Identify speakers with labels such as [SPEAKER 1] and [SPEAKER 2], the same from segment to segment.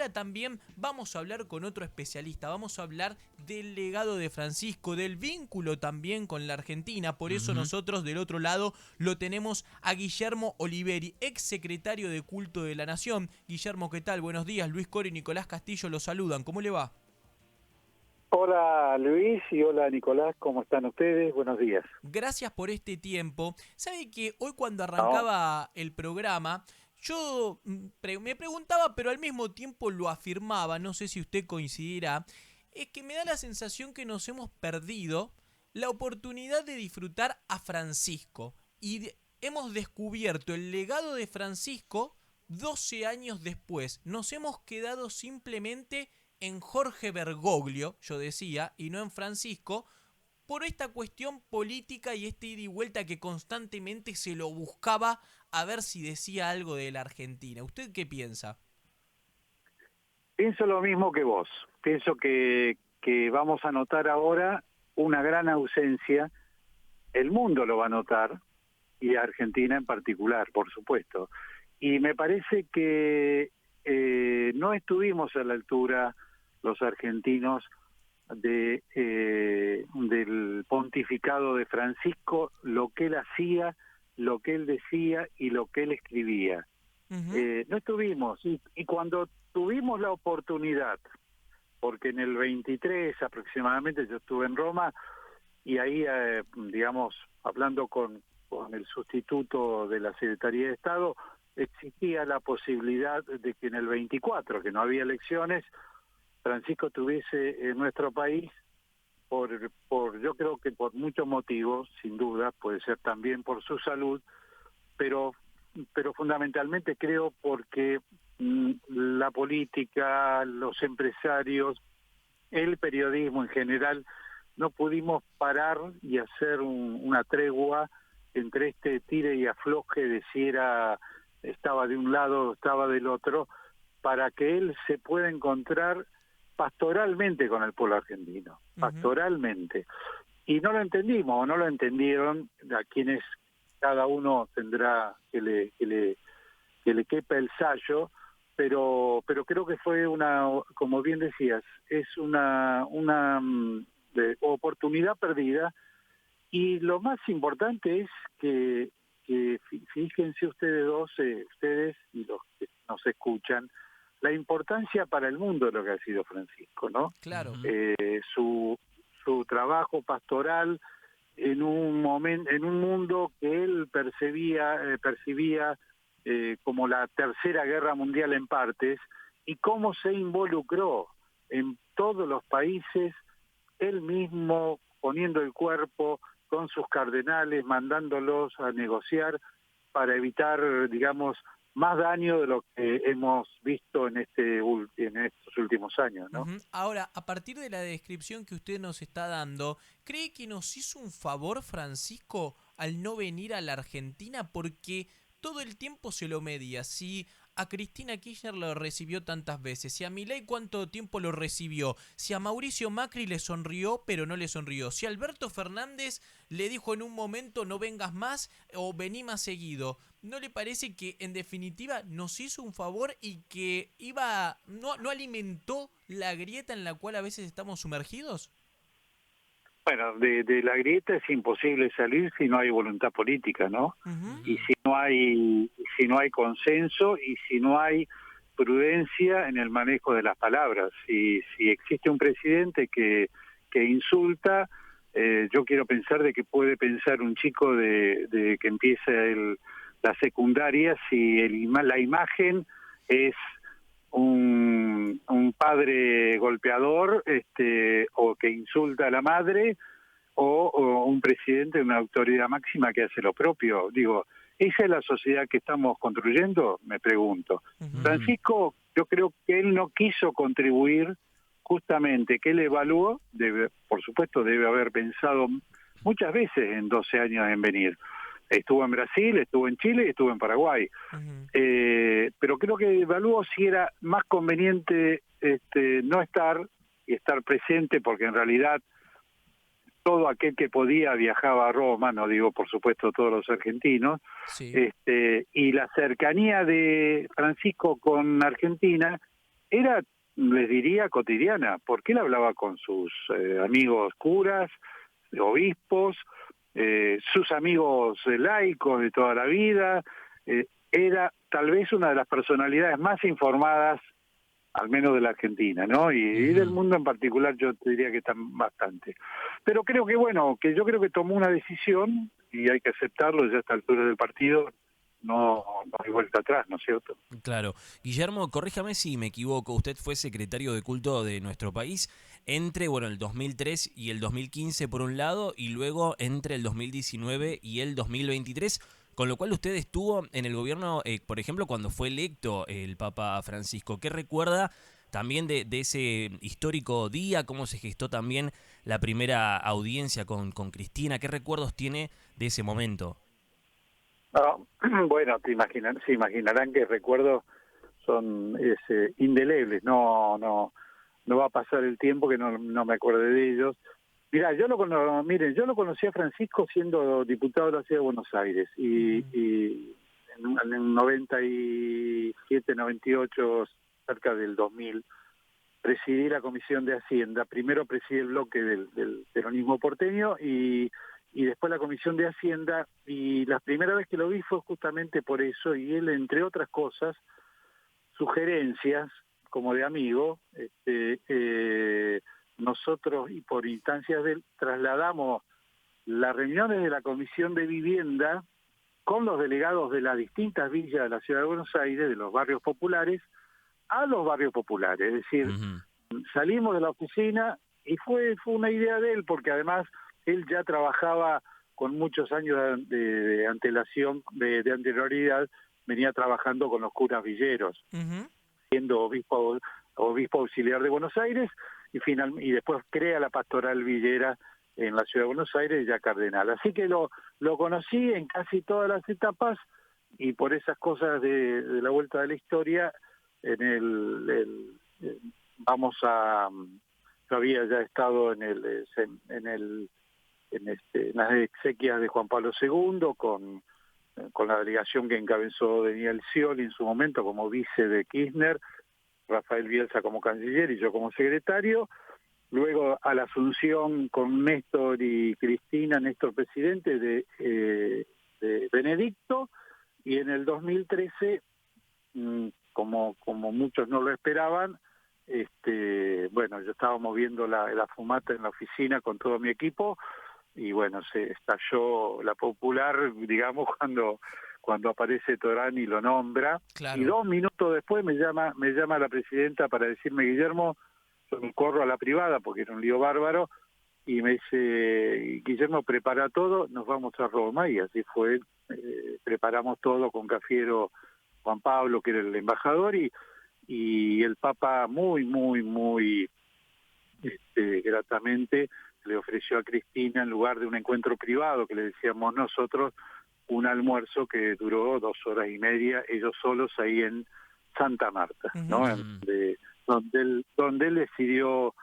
[SPEAKER 1] ahora también vamos a hablar con otro especialista, vamos a hablar del legado de Francisco, del vínculo también con la Argentina. Por eso
[SPEAKER 2] Ujú.
[SPEAKER 1] nosotros del otro lado lo tenemos a Guillermo Oliveri, ex secretario de Culto de la Nación. Guillermo, ¿qué tal? Buenos días. Luis Cori y Nicolás Castillo los saludan. ¿Cómo le va?
[SPEAKER 3] Hola Luis y hola Nicolás, ¿cómo están ustedes? Buenos días.
[SPEAKER 1] Gracias por este tiempo. Sabe que hoy cuando
[SPEAKER 3] No,
[SPEAKER 1] arrancaba el programa, yo me preguntaba, pero al mismo tiempo lo afirmaba, no sé si usted coincidirá, es que me da la sensación que nos hemos perdido la oportunidad de disfrutar a Francisco. Hemos descubierto el legado de Francisco 12 años después. Nos hemos quedado simplemente en Jorge Bergoglio, yo decía, y no en Francisco, por esta cuestión política y este ida y vuelta que constantemente se lo buscaba a ver si decía algo de la Argentina. ¿Usted qué piensa?
[SPEAKER 3] pienso lo mismo que vos. Pienso que vamos a notar ahora una gran ausencia. El mundo lo va a notar y Argentina en particular, por supuesto. Y me parece que no estuvimos a la altura los argentinos del pontificado de Francisco, lo que él hacía, lo que él decía y lo que él escribía.
[SPEAKER 1] Ujú.
[SPEAKER 3] No estuvimos, y cuando tuvimos la oportunidad, porque en el 23 aproximadamente yo estuve en Roma, y ahí, digamos, hablando con el sustituto de la Secretaría de Estado, existía la posibilidad de que en el 24, que no había elecciones, Francisco estuviese en nuestro país yo creo que por muchos motivos, sin duda, puede ser también por su salud, pero fundamentalmente creo porque la política, los empresarios, el periodismo en general, no pudimos parar y hacer una tregua entre este tire y afloje de si estaba de un lado o estaba del otro, para que él se pueda encontrar pastoralmente con el pueblo argentino,
[SPEAKER 1] Ujú.
[SPEAKER 3] pastoralmente. Y no lo entendimos, o no lo entendieron a quienes cada uno tendrá que le quepa el sayo, pero creo que fue como bien decías, es una oportunidad perdida. Y lo más importante es que fíjense ustedes dos, ustedes y los que nos escuchan, la importancia para el mundo de lo que ha sido Francisco, ¿no?
[SPEAKER 1] Claro.
[SPEAKER 2] Ujú.
[SPEAKER 3] Su trabajo pastoral en un mundo que él percibía como la Tercera Guerra Mundial en partes, y cómo se involucró en todos los países, él mismo poniendo el cuerpo con sus cardenales, mandándolos a negociar para evitar, digamos, más daño de lo que hemos visto en estos últimos años, ¿no?
[SPEAKER 1] Ujú. Ahora, a partir de la descripción que usted nos está dando, ¿cree que nos hizo un favor Francisco al no venir a la Argentina? Porque todo el tiempo se lo media. Si a Cristina Kirchner lo recibió tantas veces, si a Milei cuánto tiempo lo recibió, si a Mauricio Macri le sonrió pero no le sonrió, si a Alberto Fernández le dijo en un momento no vengas más o vení más seguido, ¿no le parece que en definitiva nos hizo un favor y que no alimentó la grieta en la cual a veces estamos sumergidos?
[SPEAKER 3] Bueno, de la grieta es imposible salir si no hay voluntad política, ¿no?
[SPEAKER 1] Ujú.
[SPEAKER 3] Y
[SPEAKER 2] Ujú.
[SPEAKER 3] si no hay consenso y si no hay prudencia en el manejo de las palabras. Si existe un presidente que insulta, yo quiero pensar de que puede pensar un chico de que empieza la secundaria si la imagen es un padre golpeador, o que insulta a la madre, o un presidente de una autoridad máxima que hace lo propio. Digo, ¿esa es la sociedad que estamos construyendo? Me pregunto.
[SPEAKER 1] Ujú.
[SPEAKER 2] Ujú.
[SPEAKER 3] Francisco, yo creo que él no quiso contribuir, justamente que él evaluó, por supuesto debe haber pensado muchas veces en 12 años en venir. Estuvo en Brasil, estuvo en Chile y estuvo en Paraguay.
[SPEAKER 1] Ujú.
[SPEAKER 3] Pero creo que evaluó si era más conveniente no estar y estar presente, porque en realidad todo aquel que podía viajaba a Roma, no digo por supuesto todos los argentinos,
[SPEAKER 1] Sí.
[SPEAKER 3] y la cercanía de Francisco con Argentina era, les diría, cotidiana, porque él hablaba con sus amigos curas, obispos, sus amigos laicos de toda la vida. Era tal vez una de las personalidades más informadas, al menos de la Argentina, ¿no? Y del mundo en particular yo te diría que están bastante. Pero creo que, bueno, que yo creo que tomó una decisión y hay que aceptarlo, ya a esta altura del partido no hay vuelta atrás, ¿no es cierto?
[SPEAKER 2] Claro. Guillermo, corríjame si me equivoco, usted fue secretario de culto de nuestro país entre, bueno, el 2003 y el 2015 por un lado, y luego entre el 2019 y el 2023, con lo cual usted estuvo en el gobierno, por ejemplo, cuando fue electo el Papa Francisco. ¿Qué recuerda también de ese histórico día? ¿Cómo se gestó también la primera audiencia con Cristina? ¿Qué recuerdos tiene de ese momento?
[SPEAKER 3] No, bueno, se imaginarán que recuerdos son indelebles, no va a pasar el tiempo que no me acuerde de ellos. Mirá, miren, yo lo conocí a Francisco siendo diputado de la Ciudad de Buenos Aires y en el 97, 98, cerca del 2000, presidí la Comisión de Hacienda. Primero presidí el bloque del peronismo porteño y después la Comisión de Hacienda, y la primera vez que lo vi fue justamente por eso, y él, entre otras cosas, sugerencias, como de amigo, nosotros, y por instancias de él, trasladamos las reuniones de la Comisión de Vivienda con los delegados de las distintas villas de la Ciudad de Buenos Aires, de los barrios populares, a los barrios populares. Es decir, salimos de la oficina y fue una idea de él, porque además él ya trabajaba con muchos años de antelación, de anterioridad, venía trabajando con los curas villeros, siendo obispo auxiliar de Buenos Aires, y después crea la pastoral villera en la Ciudad de Buenos Aires, ya cardenal. Así que lo conocí en casi todas las etapas, y por esas cosas de la vuelta de la historia, yo había ya estado en las exequias de Juan Pablo II, con la delegación que encabezó Daniel Scioli en su momento como vice de Kirchner, Rafael Bielsa como canciller y yo como secretario. Luego a la asunción con Néstor y Cristina, Néstor presidente de Benedicto, y en el 2013, como muchos no lo esperaban, bueno, yo estaba moviendo la fumata en la oficina con todo mi equipo, y bueno, se estalló la popular, digamos, cuando aparece Torán y lo nombra.
[SPEAKER 1] Claro.
[SPEAKER 3] Y 2 minutos después me llama la presidenta para decirme: Guillermo, yo me corro a la privada porque era un lío bárbaro, y me dice: Guillermo, prepara todo, nos vamos a Roma. Y así fue, preparamos todo con Cafiero Juan Pablo, que era el embajador, y el Papa muy gratamente le ofreció a Cristina, en lugar de un encuentro privado que le decíamos nosotros, un almuerzo que duró 2 horas y media, ellos solos ahí en Santa Marta, ¿no? Donde él decidió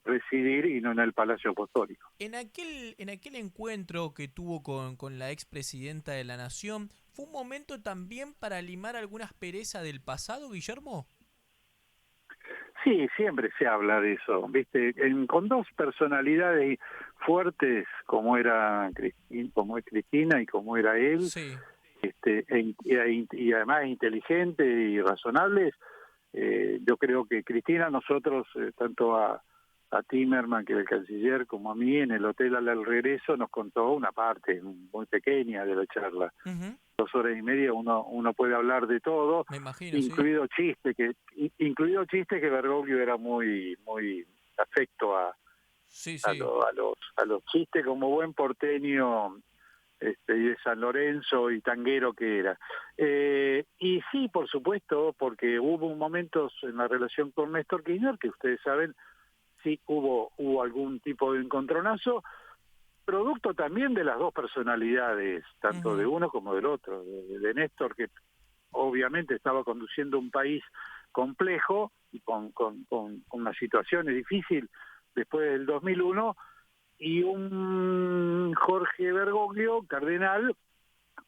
[SPEAKER 3] residir, y no en el Palacio Apostólico.
[SPEAKER 1] En aquel encuentro que tuvo con la expresidenta de la Nación, ¿fue un momento también para limar alguna aspereza del pasado, Guillermo?
[SPEAKER 3] Sí, siempre se habla de eso, ¿viste? Con 2 personalidades fuertes, como es Cristina y como era él,
[SPEAKER 1] Sí.
[SPEAKER 3] y además inteligentes y razonables. Yo creo que Cristina, nosotros, tanto a Timerman, que era el canciller, como a mí, en el hotel al regreso, nos contó una parte muy pequeña de la charla. 2 horas y media uno puede hablar de todo,
[SPEAKER 1] Me imagino,
[SPEAKER 3] incluido chiste que Bergoglio era muy afecto a los chistes, como buen porteño, y de San Lorenzo y tanguero que era. Y sí, por supuesto, porque hubo momentos en la relación con Néstor Kirchner que ustedes saben, sí hubo algún tipo de encontronazo, producto también de las 2 personalidades, tanto de uno como del otro, de Néstor, que obviamente estaba conduciendo un país complejo y con una situación difícil después del 2001, y un Jorge Bergoglio, cardenal,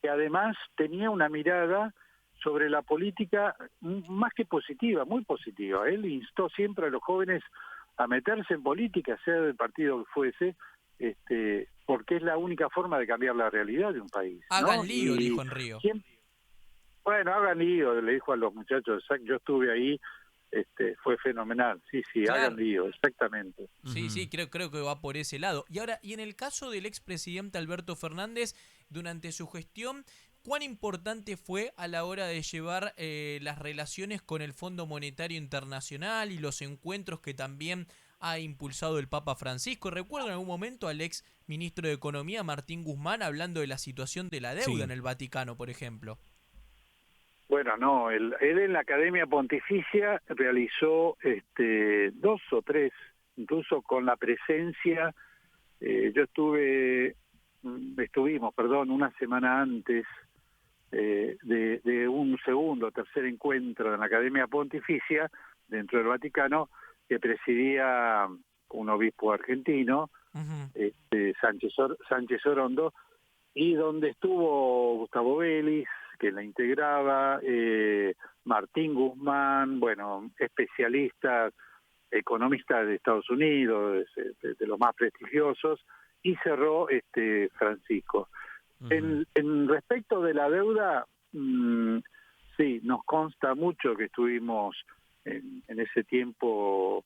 [SPEAKER 3] que además tenía una mirada sobre la política más que positiva, muy positiva. Él instó siempre a los jóvenes a meterse en política, sea del partido que fuese, porque es la única forma de cambiar la realidad de un país, ¿no?
[SPEAKER 1] Hagan lío,
[SPEAKER 3] Y
[SPEAKER 1] dijo en Río.
[SPEAKER 3] bueno, hagan lío, le dijo a los muchachos, yo estuve ahí, fue fenomenal, sí, hagan
[SPEAKER 1] Claro.
[SPEAKER 3] lío, exactamente.
[SPEAKER 1] Sí, sí, creo que va por ese lado. Y ahora, y en el caso del expresidente Alberto Fernández, durante su gestión, ¿cuán importante fue a la hora de llevar las relaciones con el Fondo Monetario Internacional y los encuentros que también ha impulsado el Papa Francisco? Recuerdo en algún momento al ex ministro de Economía, Martín Guzmán, hablando de la situación de la deuda
[SPEAKER 2] Sí.
[SPEAKER 1] en el Vaticano, por ejemplo.
[SPEAKER 3] Bueno, no, él en la Academia Pontificia realizó 2 o 3, incluso con la presencia, estuvimos, una semana antes de un segundo o tercer encuentro en la Academia Pontificia dentro del Vaticano que presidía un obispo argentino,
[SPEAKER 1] Ujú.
[SPEAKER 3] Sánchez Orondo, y donde estuvo Gustavo Vélez, que la integraba, Martín Guzmán, bueno, especialistas, economistas de Estados Unidos, de los más prestigiosos, y cerró Francisco. En respecto de la deuda, sí, nos consta mucho que estuvimos en ese tiempo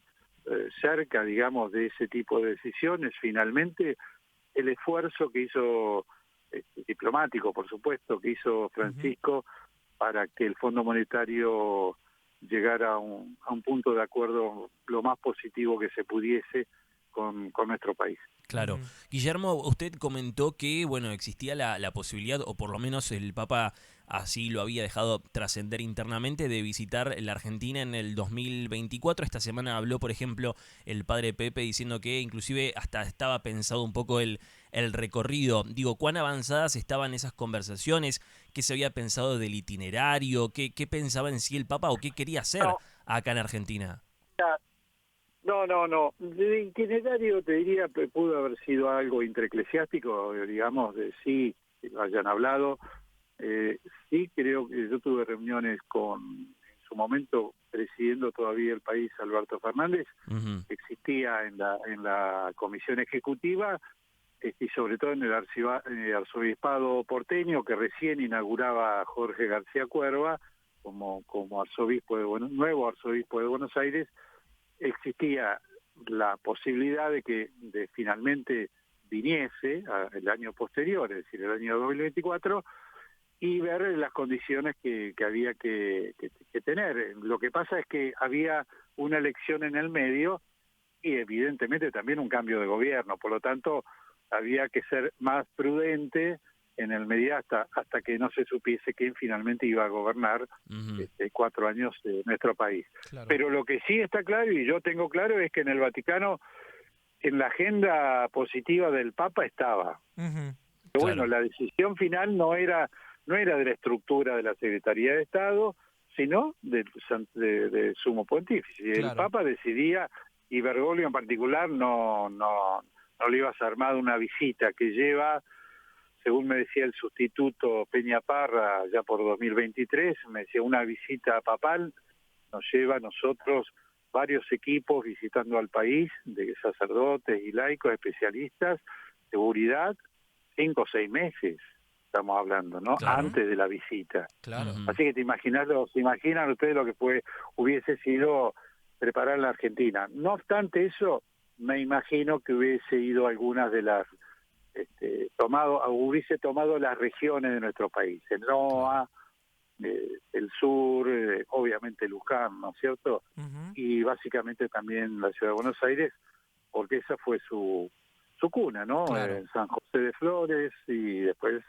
[SPEAKER 3] cerca, digamos, de ese tipo de decisiones. Finalmente, el esfuerzo que hizo diplomático, por supuesto, que hizo
[SPEAKER 1] Ujú.
[SPEAKER 3] Francisco para que el Fondo Monetario llegara a un punto de acuerdo lo más positivo que se pudiese con nuestro país.
[SPEAKER 2] Claro.
[SPEAKER 1] Ujú.
[SPEAKER 2] Guillermo, usted comentó que, bueno, existía la posibilidad, o por lo menos el Papa así lo había dejado trascender internamente, de visitar la Argentina en el 2024. Esta semana habló, por ejemplo, el padre Pepe diciendo que inclusive hasta estaba pensado un poco el recorrido. Digo, ¿cuán avanzadas estaban esas conversaciones? ¿Qué se había pensado del itinerario? ¿Qué pensaba en sí el Papa o qué quería hacer
[SPEAKER 3] No,
[SPEAKER 2] acá en Argentina?
[SPEAKER 3] no. De itinerario te diría que pudo haber sido algo intraeclesiástico, digamos, de sí, que lo hayan hablado. Sí, creo que yo tuve reuniones en su momento, presidiendo todavía el país, Alberto Fernández,
[SPEAKER 2] Ujú.
[SPEAKER 3] existía en la comisión ejecutiva, y sobre todo en el arzobispado porteño, que recién inauguraba Jorge García Cuerva como arzobispo nuevo arzobispo de Buenos Aires. Existía la posibilidad de que finalmente viniese el año posterior, es decir, el año 2024, y ver las condiciones que había que tener. Lo que pasa es que había una elección en el medio y evidentemente también un cambio de gobierno, por lo tanto había que ser más prudente en el medio hasta que no se supiese quién finalmente iba a gobernar
[SPEAKER 2] Ujú.
[SPEAKER 3] 4 años de nuestro país.
[SPEAKER 1] Claro.
[SPEAKER 3] Pero lo que sí está claro, y yo tengo claro, es que en el Vaticano, en la agenda positiva del Papa estaba.
[SPEAKER 1] Ujú.
[SPEAKER 3] Pero bueno,
[SPEAKER 2] Claro.
[SPEAKER 3] la decisión final no era de la estructura de la Secretaría de Estado, sino de Sumo Pontífice. El
[SPEAKER 1] Claro.
[SPEAKER 3] Papa decidía, y Bergoglio en particular no le iba a ser armada una visita que lleva, según me decía el sustituto Peña Parra, ya por 2023, me decía, una visita papal nos lleva a nosotros varios equipos visitando al país, de sacerdotes y laicos, especialistas, seguridad, 5 o 6 meses, estamos hablando, ¿no?
[SPEAKER 2] Claro.
[SPEAKER 1] Ujú.
[SPEAKER 3] Antes de la visita.
[SPEAKER 1] Claro.
[SPEAKER 2] Ujú.
[SPEAKER 3] Así que se imaginan ustedes lo que hubiese sido preparar la Argentina. No obstante eso, me imagino que hubiese ido algunas de las hubiese tomado las regiones de nuestro país, el
[SPEAKER 1] Claro.
[SPEAKER 3] NOA, el sur, obviamente Luján, ¿no es cierto?
[SPEAKER 1] Ujú.
[SPEAKER 3] Y básicamente también la ciudad de Buenos Aires, porque esa fue su cuna, ¿no?
[SPEAKER 1] Claro.
[SPEAKER 3] San José de Flores y después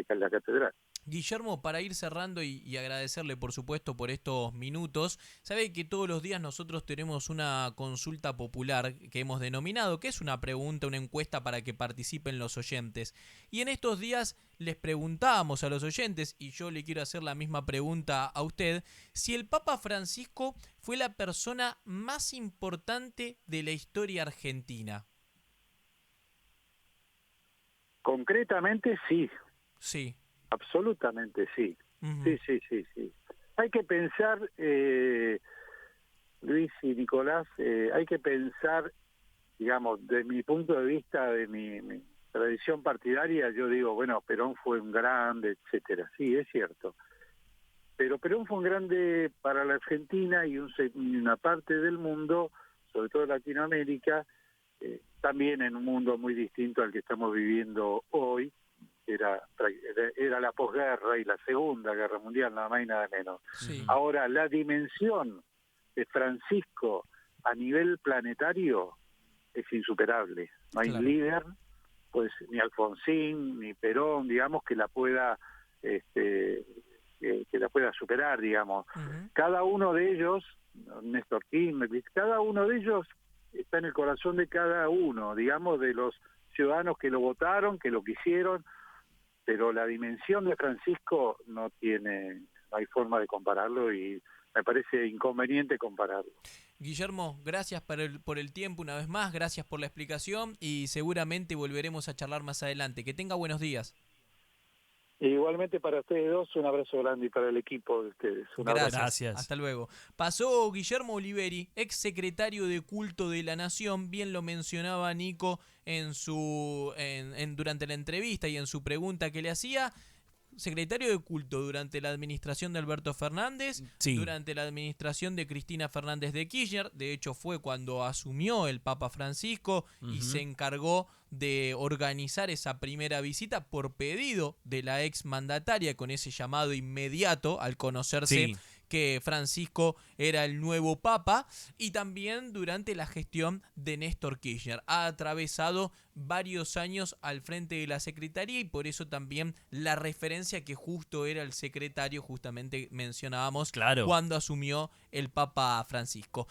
[SPEAKER 3] la catedral.
[SPEAKER 1] Guillermo, para ir cerrando y agradecerle por supuesto por estos minutos, sabe que todos los días nosotros tenemos una consulta popular que hemos denominado, que es una pregunta, una encuesta para que participen los oyentes. Y en estos días les preguntábamos a los oyentes, y yo le quiero hacer la misma pregunta a usted, si el Papa Francisco fue la persona más importante de la historia argentina.
[SPEAKER 3] Concretamente sí,
[SPEAKER 1] Sí.
[SPEAKER 3] absolutamente sí.
[SPEAKER 1] Ujú.
[SPEAKER 3] Sí, sí, sí, sí. Hay que pensar, Luis y Nicolás, hay que pensar, digamos, de mi punto de vista, de mi tradición partidaria, yo digo, bueno, Perón fue un grande, etcétera. Sí, es cierto. Pero Perón fue un grande para la Argentina y una parte del mundo, sobre todo Latinoamérica, también en un mundo muy distinto al que estamos viviendo hoy. Era la posguerra y la Segunda Guerra Mundial, nada más y nada menos.
[SPEAKER 1] Sí,
[SPEAKER 3] Ahora, la dimensión de Francisco a nivel planetario es insuperable. No hay
[SPEAKER 1] claro.
[SPEAKER 3] líder, pues ni Alfonsín, ni Perón, digamos, que la pueda que la pueda superar, digamos.
[SPEAKER 1] Ujú.
[SPEAKER 3] Cada uno de ellos, Néstor Kirchner, cada uno de ellos está en el corazón de cada uno, digamos, de los ciudadanos que lo votaron, que lo quisieron, pero la dimensión de Francisco no hay forma de compararlo y me parece inconveniente compararlo.
[SPEAKER 1] Guillermo, gracias por el tiempo una vez más, gracias por la explicación y seguramente volveremos a charlar más adelante. Que tenga buenos días.
[SPEAKER 3] E igualmente para ustedes dos, un abrazo grande y para el equipo de ustedes, un abrazo.
[SPEAKER 1] Gracias.
[SPEAKER 2] Gracias.
[SPEAKER 1] Hasta luego. Pasó Guillermo Oliveri, ex secretario de Culto de la Nación. Bien lo mencionaba Nico durante la entrevista y en su pregunta que le hacía. Secretario de Culto durante la administración de Alberto Fernández,
[SPEAKER 2] Sí.
[SPEAKER 1] durante la administración de Cristina Fernández de Kirchner. De hecho, fue cuando asumió el Papa Francisco y se encargó de organizar esa primera visita por pedido de la ex mandataria, con ese llamado inmediato al conocerse
[SPEAKER 2] Sí.
[SPEAKER 1] que Francisco era el nuevo papa, y también durante la gestión de Néstor Kirchner. Ha atravesado varios años al frente de la secretaría y por eso también la referencia que justo era el secretario, justamente mencionábamos,
[SPEAKER 2] Claro.
[SPEAKER 1] cuando asumió el Papa Francisco.